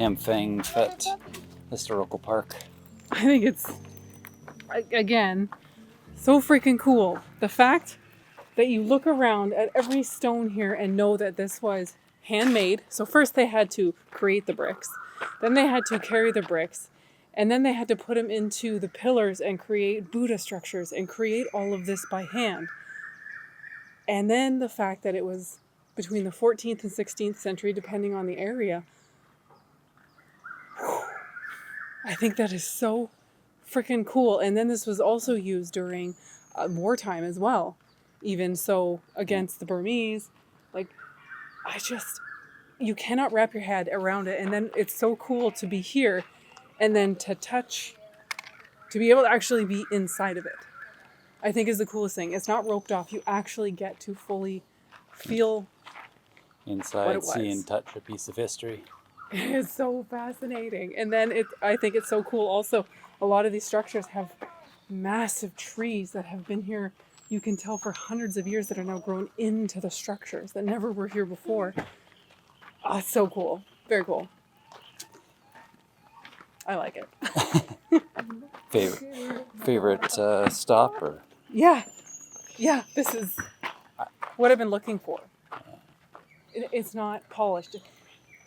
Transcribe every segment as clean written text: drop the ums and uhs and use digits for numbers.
Kamphaeng Phet Historical Park. I think it's, again, so freaking cool. The fact that you look around at every stone here and know that this was handmade. So first they had to create the bricks, then they had to carry the bricks, and then they had to put them into the pillars and create Buddha structures and create all of this by hand. And then the fact that it was between the 14th and 16th century, depending on the area. I think that is so freaking cool. And then this was also used during wartime as well. Even so, against the Burmese. Like, you cannot wrap your head around it. And then it's so cool to be here and then to be able to actually be inside of it. I think is the coolest thing. It's not roped off. You actually get to fully feel inside, what it was. See and touch a piece of history. It's so fascinating. And then I think it's so cool also. A lot of these structures have massive trees that have been here, you can tell, for hundreds of years that are now grown into the structures that never were here before. Oh, it's so cool. Very cool. I like it. Favorite stop or? Yeah, this is what I've been looking for. It's not polished.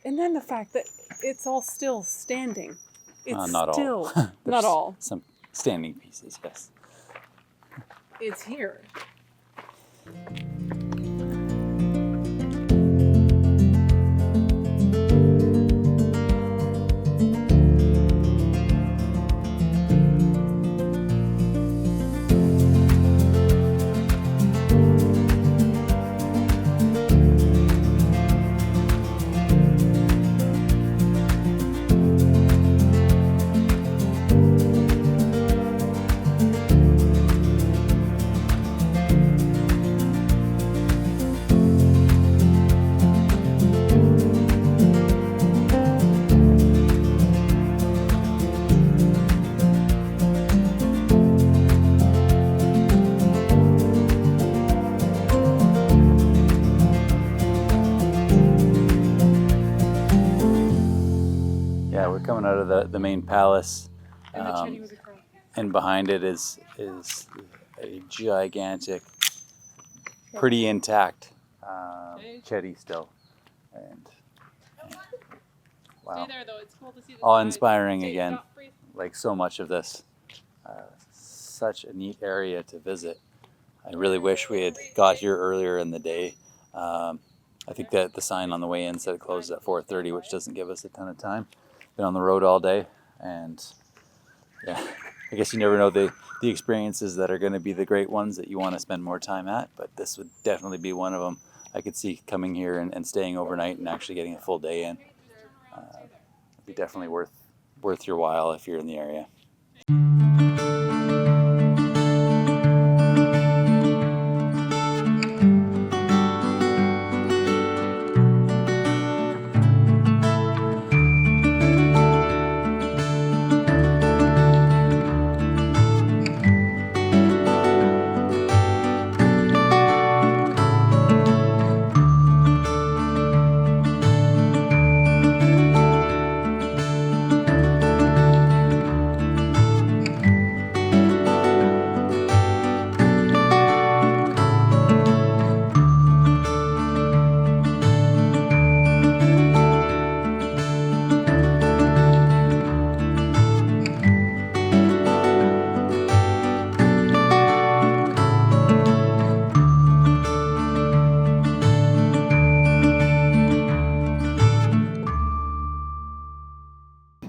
And then the fact that it's all still standing. It's not still, all. not all. Some standing pieces, yes. It's here. We're coming out of the main palace, And and behind it is a gigantic, pretty intact chetty still, and wow, Stay there, though. It's cool to see the awe-inspiring sky. again. Stop, breathe. Like so much of this, such a neat area to visit. I really wish we had got here earlier in the day. I think that the sign on the way in said it closed at 4:30, which doesn't give us a ton of time. Been on the road all day, and yeah, I guess you never know the experiences that are going to be the great ones that you want to spend more time at, but this would definitely be one of them. I could see coming here and staying overnight and actually getting a full day in. It'd be definitely worth your while if you're in the area.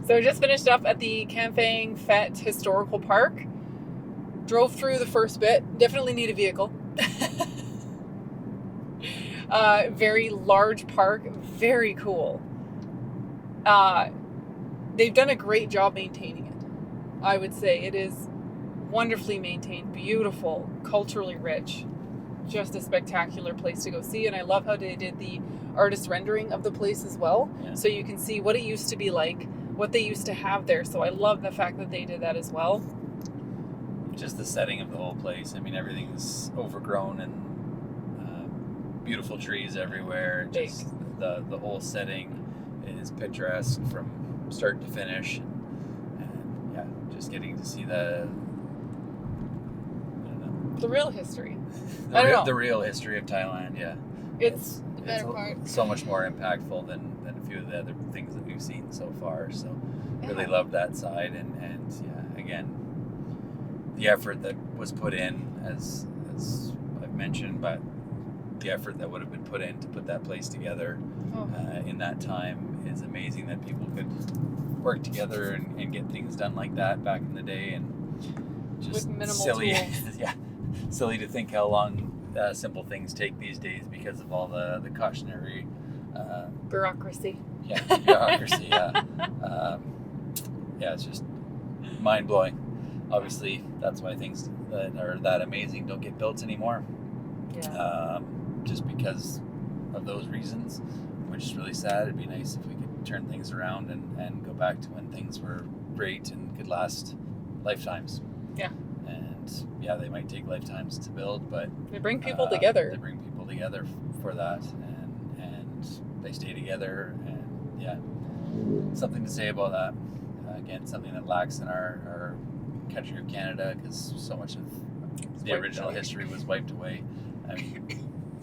So we just finished up at the Kamphaeng Phet Historical Park. Drove through the first bit. Definitely need a vehicle. Very large park. Very cool. They've done a great job maintaining it. I would say it is wonderfully maintained, beautiful, culturally rich. Just a spectacular place to go see. And I love how they did the artist rendering of the place as well. Yeah. So you can see what it used to be like, what they used to have there. So I love the fact that they did that as well. Just the setting of the whole place. I mean, everything's overgrown and beautiful trees everywhere. Just the whole setting is picturesque from start to finish, and yeah, just getting to see The real history. the real history of Thailand. Yeah, It's The better part. so much more impactful than a few of the other things that we've seen so far. So really Yeah. loved that side, and yeah, again, the effort that was put in, as I've mentioned, but the effort that would have been put in to put that place together in that time is amazing. That people could work together and get things done like that back in the day, and just With minimal silly, tools. yeah, silly to think how long simple things take these days because of all the cautionary. bureaucracy. Yeah, bureaucracy. Yeah, yeah, it's just mind blowing. Obviously, that's why things that are that amazing don't get built anymore. Yeah. Just because of those reasons, which is really sad. It'd be nice if we could turn things around and go back to when things were great and could last lifetimes. Yeah. And yeah, they might take lifetimes to build, but They bring people together. They bring people together for that, and they stay together, and yeah, something to say about that. Again, something that lacks in our country of Canada, because so much of the wiped original away. history was wiped away. I mean,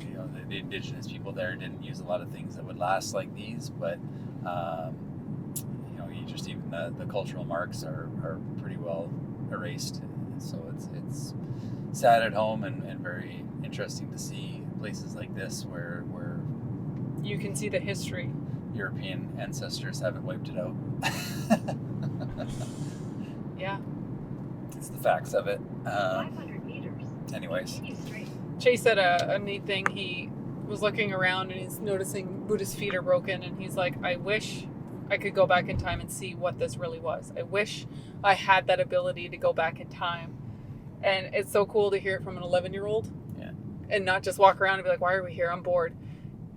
you know, the indigenous people there didn't use a lot of things that would last like these, but you know, you just even the cultural marks are pretty well erased. So it's sad at home, and very interesting to see places like this where You can see the history. European ancestors haven't wiped it out. Yeah. It's the facts of it. 500 meters. Anyways, Continue straight. Chase said a neat thing. He was looking around and he's noticing Buddha's feet are broken, and he's like, I wish I could go back in time and see what this really was. I wish I had that ability to go back in time. And it's so cool to hear it from an 11-year-old. Yeah. And not just walk around and be like, why are we here? I'm bored.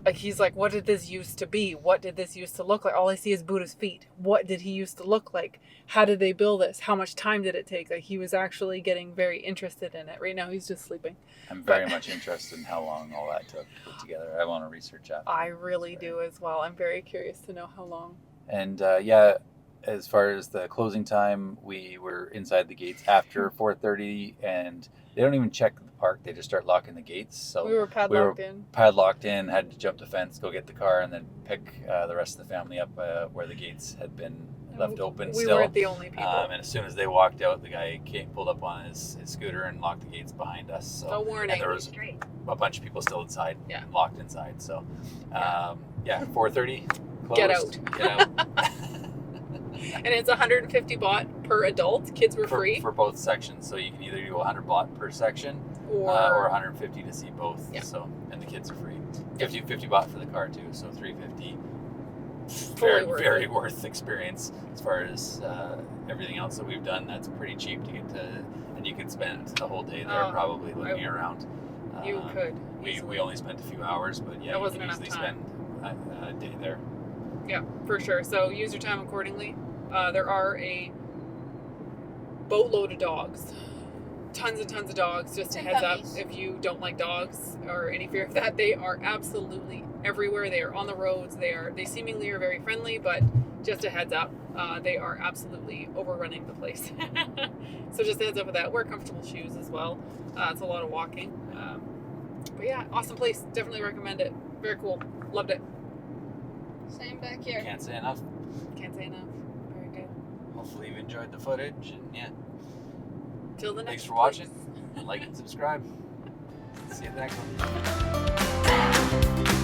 Like, he's like, what did this used to be? What did this used to look like? All I see is Buddha's feet. What did he used to look like? How did they build this? How much time did it take? Like, he was actually getting very interested in it. Right now, he's just sleeping. I'm very much interested in how long all that took to put together. I want to research that. I really do as well. I'm very curious to know how long. And yeah, as far as the closing time, we were inside the gates after 4:30, and they don't even check the park. They just start locking the gates. So We were padlocked in. padlocked in, had to jump the fence, go get the car, and then pick the rest of the family up where the gates had been left open We still. weren't the only people. And as soon as they walked out, the guy pulled up on his scooter and locked the gates behind us. So No warning. and there was Straight. a bunch of people still inside, Yeah. locked inside. So yeah, 4:30. Get closed. Get out. And it's 150 baht per adult. Kids were free. for both sections. So you can either do 100 baht per section or 150 to see both. Yeah. So and the kids are free. 50 baht for the car too. So 350. Fully worth Very it. worth experience as far as everything else that we've done. That's pretty cheap to get to, and you could spend the whole day there Oh, probably looking around. You could. We easily. only spent a few hours, but yeah, That you wasn't can enough easily time. spend a day there. Yeah, for sure. So use your time accordingly. There are a boatload of dogs. Tons and tons of dogs. Just a And heads up, puppies. if you don't like dogs or any fear of that, they are absolutely everywhere. They are on the roads. They seemingly are very friendly, but just a heads up, they are absolutely overrunning the place. So just a heads up with that. Wear comfortable shoes as well. It's a lot of walking. But yeah, awesome place. Definitely recommend it. Very cool. Loved it. Same back here. Can't say enough. Can't say enough. Very good. Hopefully you enjoyed the footage, and yeah, Till the next thanks for watching. place. Like and subscribe. See you at the next one.